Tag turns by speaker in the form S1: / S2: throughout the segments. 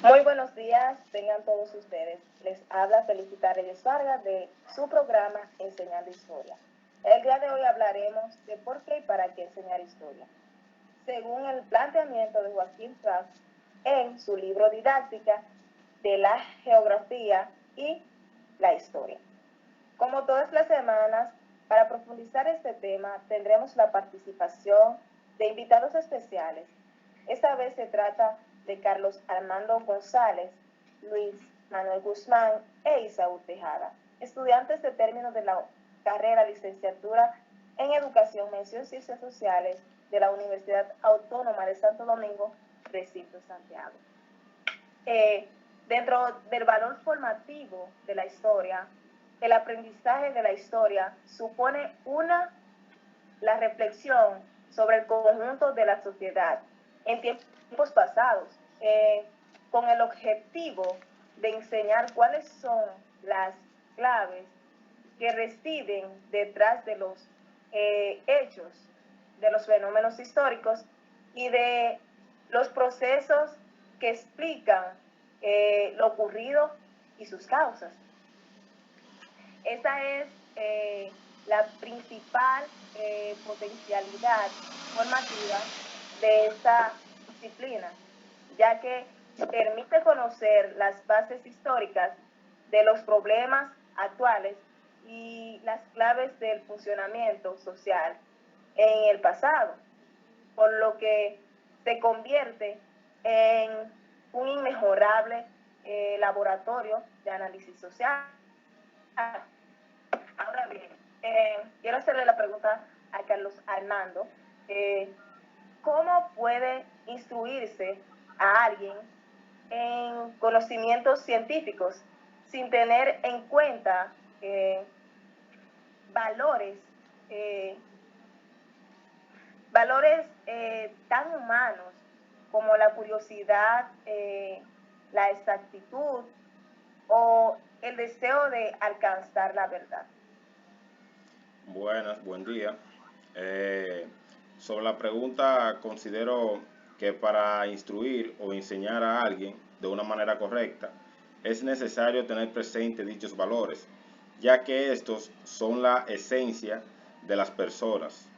S1: Muy buenos días, tengan todos ustedes. Les habla Felicita Reyes Vargas de su programa Enseñando Historia. El día de hoy hablaremos de por qué y para qué enseñar historia. Según el planteamiento de Joaquín Prat en su libro Didáctica de la Geografía y la Historia. Como todas las semanas, para profundizar este tema tendremos la participación de invitados especiales. Esta vez se trata de Carlos Armando González, Luis Manuel Guzmán e Isaúl Tejada, estudiantes de término de la carrera licenciatura en Educación, Mención y Ciencias Sociales de la Universidad Autónoma de Santo Domingo, recinto Santiago. Dentro del valor formativo de la historia, el aprendizaje de la historia supone la reflexión sobre el conjunto de la sociedad en tiempos pasados, con el objetivo de enseñar cuáles son las claves que residen detrás de los hechos, de los fenómenos históricos y de los procesos que explican lo ocurrido y sus causas. Esa es la principal potencialidad formativa de esta disciplina, ya que permite conocer las bases históricas de los problemas actuales y las claves del funcionamiento social en el pasado, por lo que se convierte en un inmejorable laboratorio de análisis social. Ahora bien, quiero hacerle la pregunta a Carlos Armando. ¿Cómo puede instruirse a alguien en conocimientos científicos sin tener en cuenta valores tan humanos como la curiosidad, la exactitud o el deseo de alcanzar la verdad?
S2: Buenas, buen día. Sobre la pregunta, considero que para instruir o enseñar a alguien de una manera correcta es necesario tener presente dichos valores, ya que estos son la esencia de las personas,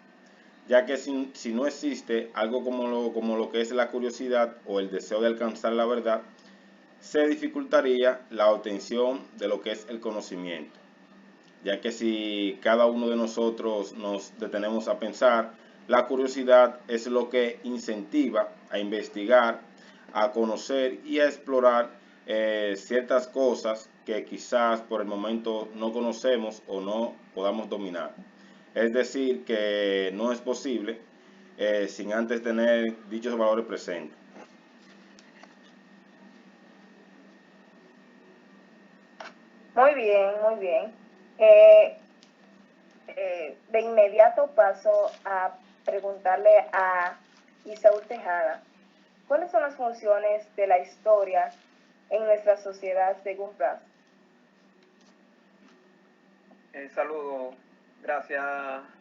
S2: ya que si no existe algo como lo que es la curiosidad o el deseo de alcanzar la verdad, se dificultaría la obtención de lo que es el conocimiento, ya que si cada uno de nosotros nos detenemos a pensar, la curiosidad es lo que incentiva a investigar, a conocer y a explorar ciertas cosas que quizás por el momento no conocemos o no podamos dominar. Es decir, que no es posible sin antes tener dichos valores presentes.
S1: Muy bien, muy bien. De inmediato paso a preguntarle a Isaúl Tejada, ¿cuáles son las funciones de la historia en nuestra sociedad según Pras?
S3: Saludo, gracias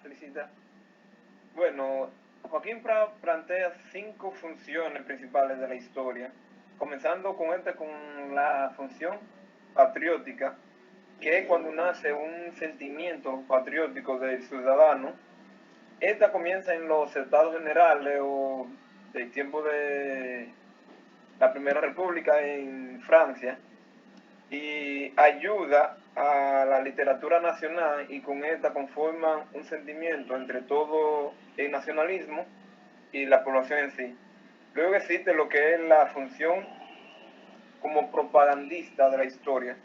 S3: Felicita. Bueno, Joaquín plantea 5 funciones principales de la historia, comenzando con la función patriótica, que es cuando nace un sentimiento patriótico del ciudadano. Esta comienza en los estados generales o del tiempo de la Primera República en Francia, y ayuda a la literatura nacional, y con esta conforman un sentimiento entre todo el nacionalismo y la población en sí. Luego existe lo que es la función como propagandista de la historia.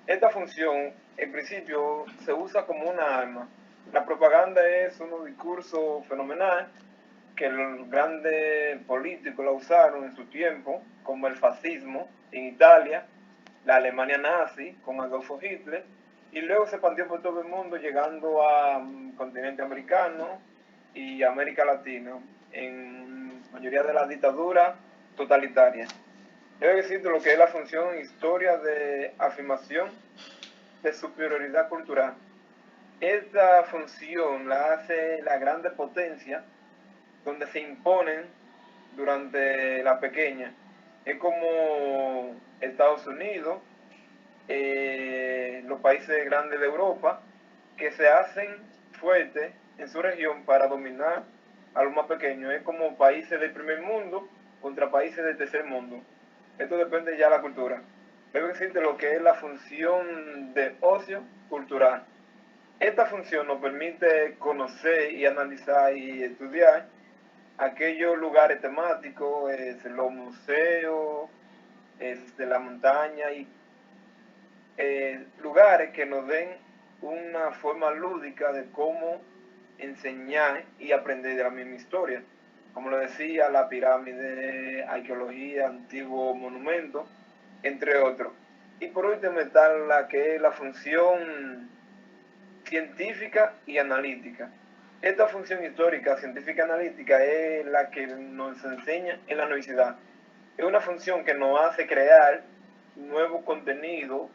S3: Esta función en principio se usa como una arma. La propaganda es un discurso fenomenal que los grandes políticos la usaron en su tiempo, como el fascismo en Italia, la Alemania nazi con Adolfo Hitler, y luego se expandió por todo el mundo, llegando a continente americano y América Latina, en mayoría de las dictaduras totalitarias. Luego existe lo que es la función historia de afirmación de superioridad cultural. Esta función la hace la grande potencia, donde se imponen durante la pequeña. Es como Estados Unidos, los países grandes de Europa, que se hacen fuertes en su región para dominar a los más pequeños. Es como países del primer mundo contra países del tercer mundo. Esto depende ya de la cultura. Luego existe lo que es la función de ocio cultural. Esta función nos permite conocer y analizar y estudiar aquellos lugares temáticos, los museos, de la montaña y lugares que nos den una forma lúdica de cómo enseñar y aprender de la misma historia. Como lo decía, la pirámide, arqueología, antiguos monumentos, entre otros. Y por último está la que es la función científica y analítica. Esta función histórica, científica y analítica es la que nos enseña en la universidad. Es una función que nos hace crear nuevo contenido,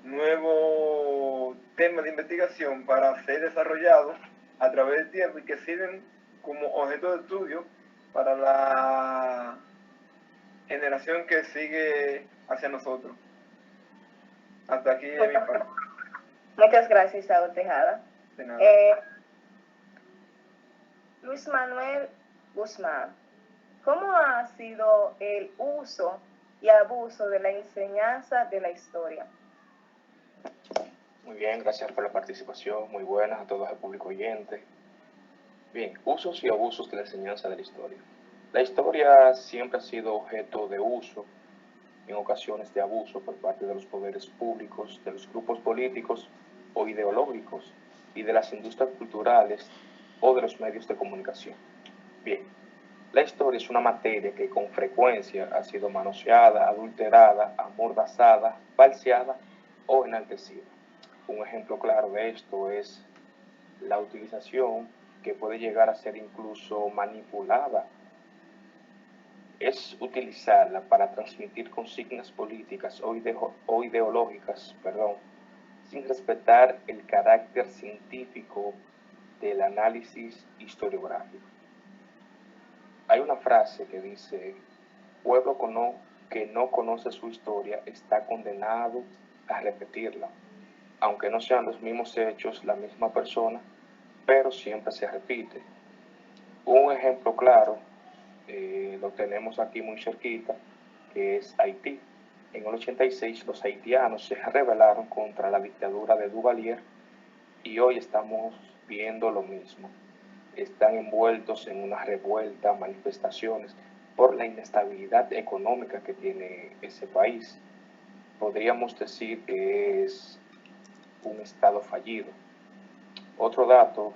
S3: nuevos temas de investigación para ser desarrollados a través del tiempo y que sirven como objeto de estudio para la generación que sigue hacia nosotros. Hasta aquí de mi parte.
S1: Muchas gracias, Saúl Tejada.
S3: De nada.
S1: Luis Manuel Guzmán, ¿cómo ha sido el uso y abuso de la enseñanza de la historia?
S4: Muy bien, gracias por la participación, muy buenas a todos el público oyente. Bien, usos y abusos de la enseñanza de la historia. La historia siempre ha sido objeto de uso, en ocasiones de abuso por parte de los poderes públicos, de los grupos políticos o ideológicos y de las industrias culturales o de los medios de comunicación. Bien, la historia es una materia que con frecuencia ha sido manoseada, adulterada, amordazada, falseada o enaltecida. Un ejemplo claro de esto es la utilización que puede llegar a ser incluso manipulada. Es utilizarla para transmitir consignas políticas o ideológicas, sin respetar el carácter científico del análisis historiográfico. Hay una frase que dice: pueblo que no conoce su historia está condenado a repetirla, aunque no sean los mismos hechos, la misma persona, pero siempre se repite. Un ejemplo claro lo tenemos aquí muy cerquita, que es Haití. En el 86 los haitianos se rebelaron contra la dictadura de Duvalier y hoy estamos viendo lo mismo. Están envueltos en una revuelta, manifestaciones por la inestabilidad económica que tiene ese país. Podríamos decir que es un estado fallido. Otro dato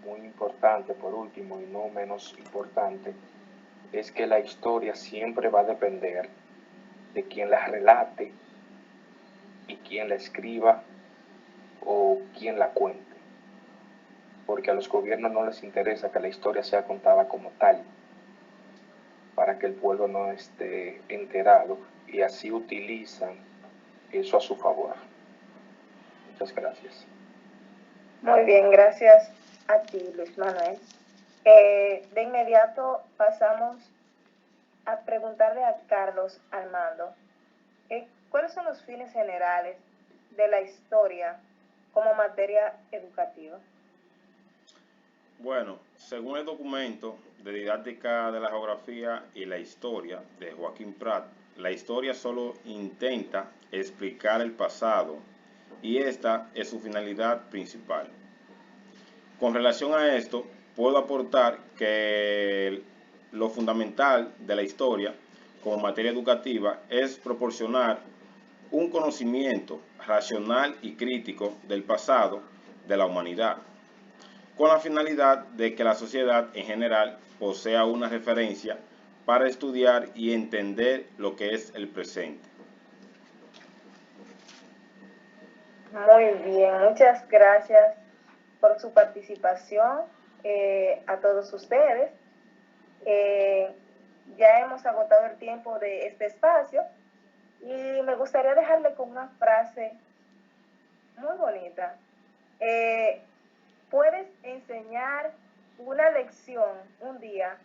S4: muy importante, por último y no menos importante, es que la historia siempre va a depender de quien la relate y quien la escriba o quien la cuente, porque a los gobiernos no les interesa que la historia sea contada como tal, para que el pueblo no esté enterado, y así utilizan eso a su favor. Muchas gracias.
S1: Muy bien, gracias a ti, Luis Manuel. De inmediato pasamos a preguntarle a Carlos Armando, ¿cuáles son los fines generales de la historia como materia educativa?
S2: Bueno, según el documento de didáctica de la geografía y la historia de Joaquín Prat, la historia solo intenta explicar el pasado y esta es su finalidad principal. Con relación a esto, puedo aportar que lo fundamental de la historia como materia educativa es proporcionar un conocimiento racional y crítico del pasado de la humanidad, con la finalidad de que la sociedad en general posea una referencia para estudiar y entender lo que es el presente.
S1: Muy bien, muchas gracias por su participación a todos ustedes. Ya hemos agotado el tiempo de este espacio y me gustaría dejarle con una frase muy bonita. Puedes enseñar una lección un día,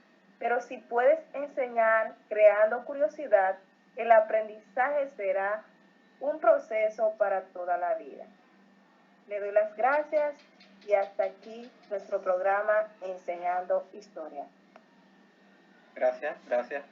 S1: pero si puedes enseñar creando curiosidad, el aprendizaje será un proceso para toda la vida. Le doy las gracias y hasta aquí nuestro programa Enseñando Historia.
S3: Gracias.